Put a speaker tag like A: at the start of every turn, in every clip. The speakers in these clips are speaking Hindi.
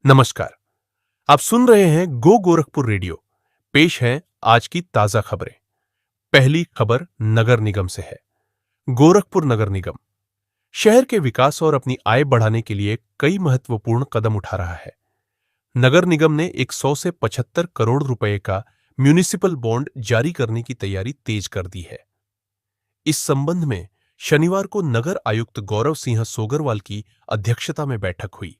A: नमस्कार। आप सुन रहे हैं गो गोरखपुर रेडियो। पेश है आज की ताजा खबरें। पहली खबर नगर निगम से है। गोरखपुर नगर निगम शहर के विकास और अपनी आय बढ़ाने के लिए कई महत्वपूर्ण कदम उठा रहा है। नगर निगम ने 100 से 75 करोड़ रुपए का म्यूनिसिपल बॉन्ड जारी करने की तैयारी तेज कर दी है। इस संबंध में शनिवार को नगर आयुक्त गौरव सिंह सोगरवाल की अध्यक्षता में बैठक हुई।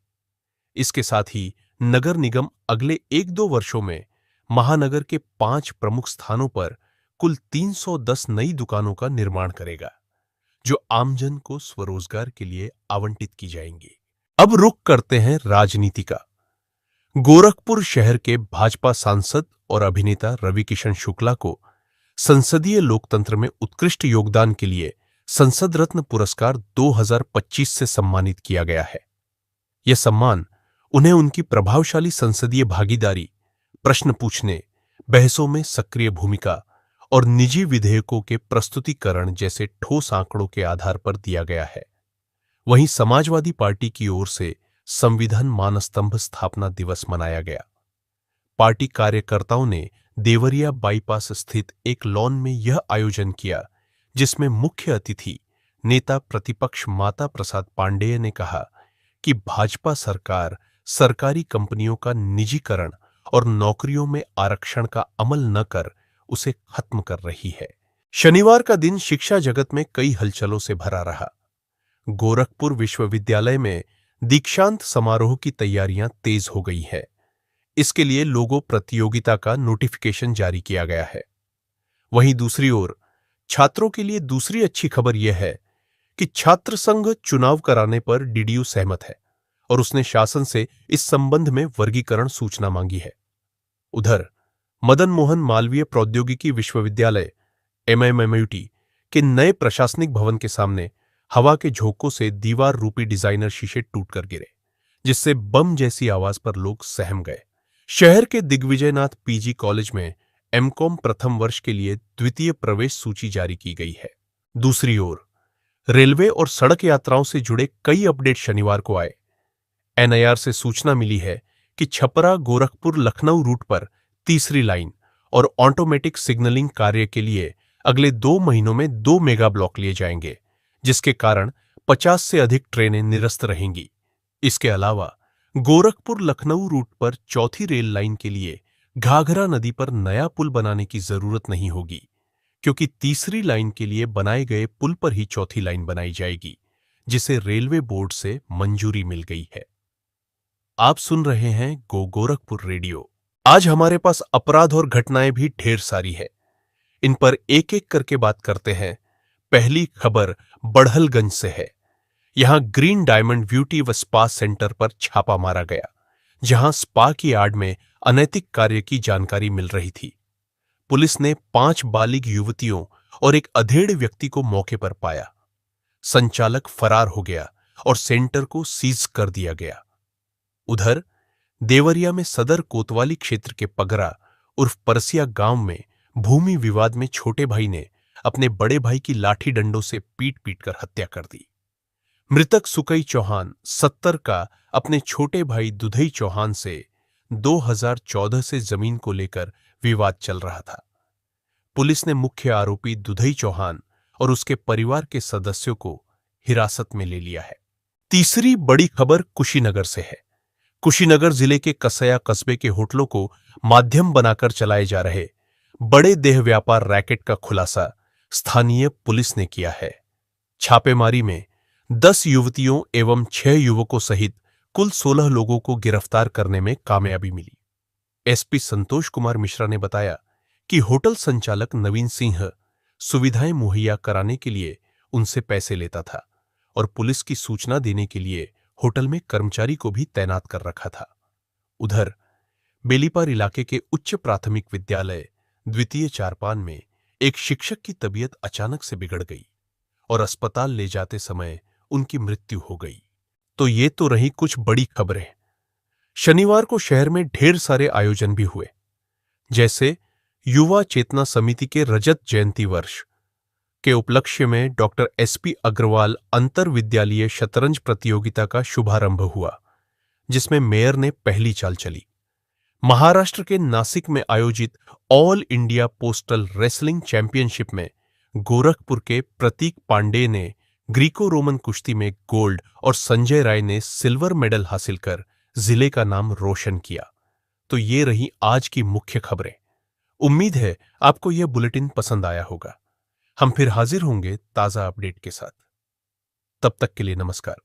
A: इसके साथ ही नगर निगम अगले 1-2 वर्षों में महानगर के 5 प्रमुख स्थानों पर कुल 310 नई दुकानों का निर्माण करेगा, जो आमजन को स्वरोजगार के लिए आवंटित की जाएंगी। अब रुख करते हैं राजनीति का। गोरखपुर शहर के भाजपा सांसद और अभिनेता रवि किशन शुक्ला को संसदीय लोकतंत्र में उत्कृष्ट योगदान के लिए संसद रत्न पुरस्कार 2025 से सम्मानित किया गया है। यह सम्मान उन्हें उनकी प्रभावशाली संसदीय भागीदारी, प्रश्न पूछने, बहसों में सक्रिय भूमिका और निजी विधेयकों के प्रस्तुतिकरण जैसे ठोस आंकड़ों के आधार पर दिया गया है। वहीं समाजवादी पार्टी की ओर से संविधान मानस्तंभ स्थापना दिवस मनाया गया। पार्टी कार्यकर्ताओं ने देवरिया बाईपास स्थित एक लॉन में यह आयोजन किया, जिसमें मुख्य अतिथि नेता प्रतिपक्ष माता प्रसाद पांडेय ने कहा कि भाजपा सरकार सरकारी कंपनियों का निजीकरण और नौकरियों में आरक्षण का अमल न कर उसे खत्म कर रही है। शनिवार का दिन शिक्षा जगत में कई हलचलों से भरा रहा। गोरखपुर विश्वविद्यालय में दीक्षांत समारोह की तैयारियां तेज हो गई है। इसके लिए लोगो प्रतियोगिता का नोटिफिकेशन जारी किया गया है। वहीं दूसरी ओर छात्रों के लिए दूसरी अच्छी खबर यह है कि छात्र संघ चुनाव कराने पर डीडीयू सहमत है और उसने शासन से इस संबंध में वर्गीकरण सूचना मांगी है। उधर मदन मोहन मालवीय प्रौद्योगिकी विश्वविद्यालय MMMUT के नए प्रशासनिक भवन के सामने हवा के झोंकों से दीवार रूपी डिजाइनर शीशे टूटकर गिरे, जिससे बम जैसी आवाज पर लोग सहम गए। शहर के दिग्विजयनाथ पीजी कॉलेज में MCOM प्रथम वर्ष के लिए द्वितीय प्रवेश सूची जारी की गई है। दूसरी ओर रेलवे और सड़क यात्राओं से जुड़े कई अपडेट शनिवार को आए। NIR से सूचना मिली है कि छपरा गोरखपुर लखनऊ रूट पर तीसरी लाइन और ऑटोमेटिक सिग्नलिंग कार्य के लिए अगले 2 महीनों में 2 मेगा ब्लॉक लिए जाएंगे, जिसके कारण 50 से अधिक ट्रेनें निरस्त रहेंगी। इसके अलावा गोरखपुर लखनऊ रूट पर चौथी रेल लाइन के लिए घाघरा नदी पर नया पुल बनाने की जरूरत नहीं होगी, क्योंकि तीसरी लाइन के लिए बनाए गए पुल पर ही चौथी लाइन बनाई जाएगी, जिसे रेलवे बोर्ड से मंजूरी मिल गई है। आप सुन रहे हैं गो गोरखपुर रेडियो। आज हमारे पास अपराध और घटनाएं भी ढेर सारी है। इन पर एक एक करके बात करते हैं। पहली खबर बड़हलगंज से है। यहां ग्रीन डायमंड ब्यूटी व स्पा सेंटर पर छापा मारा गया, जहां स्पा की आड़ में अनैतिक कार्य की जानकारी मिल रही थी। पुलिस ने 5 बालिग युवतियों और एक अधेड़ व्यक्ति को मौके पर पाया। संचालक फरार हो गया और सेंटर को सीज कर दिया गया। उधर देवरिया में सदर कोतवाली क्षेत्र के पगरा उर्फ परसिया गांव में भूमि विवाद में छोटे भाई ने अपने बड़े भाई की लाठी डंडों से पीट-पीट कर हत्या कर दी। मृतक सुकई चौहान 70 का अपने छोटे भाई दुधई चौहान से 2014 से जमीन को लेकर विवाद चल रहा था। पुलिस ने मुख्य आरोपी दुधई चौहान और उसके परिवार के सदस्यों को हिरासत में ले लिया है। तीसरी बड़ी खबर कुशीनगर से है। कुशीनगर जिले के कसया कस्बे के होटलों को माध्यम बनाकर चलाए जा रहे बड़े देह व्यापार रैकेट का खुलासा स्थानीय पुलिस ने किया है। छापेमारी में 10 युवतियों एवं 6 युवकों सहित कुल 16 लोगों को गिरफ्तार करने में कामयाबी मिली। SP संतोष कुमार मिश्रा ने बताया कि होटल संचालक नवीन सिंह सुविधाएं मुहैया कराने के लिए उनसे पैसे लेता था और पुलिस की सूचना देने के लिए होटल में कर्मचारी को भी तैनात कर रखा था। उधर बेलीपार इलाके के उच्च प्राथमिक विद्यालय द्वितीय चारपान में एक शिक्षक की तबीयत अचानक से बिगड़ गई और अस्पताल ले जाते समय उनकी मृत्यु हो गई। तो ये तो रही कुछ बड़ी खबरें। शनिवार को शहर में ढेर सारे आयोजन भी हुए, जैसे युवा चेतना समिति के रजत जयंती वर्ष के उपलक्ष्य में डॉक्टर SP अग्रवाल अंतर विद्यालयीय शतरंज प्रतियोगिता का शुभारंभ हुआ, जिसमें मेयर ने पहली चाल चली। महाराष्ट्र के नासिक में आयोजित all India postal wrestling championship में गोरखपुर के प्रतीक पांडे ने ग्रीको रोमन कुश्ती में गोल्ड और संजय राय ने सिल्वर मेडल हासिल कर जिले का नाम रोशन किया। तो ये रही आज की मुख्य खबरें। उम्मीद है आपको यह बुलेटिन पसंद आया होगा। हम फिर हाजिर होंगे ताजा अपडेट के साथ। तब तक के लिए नमस्कार।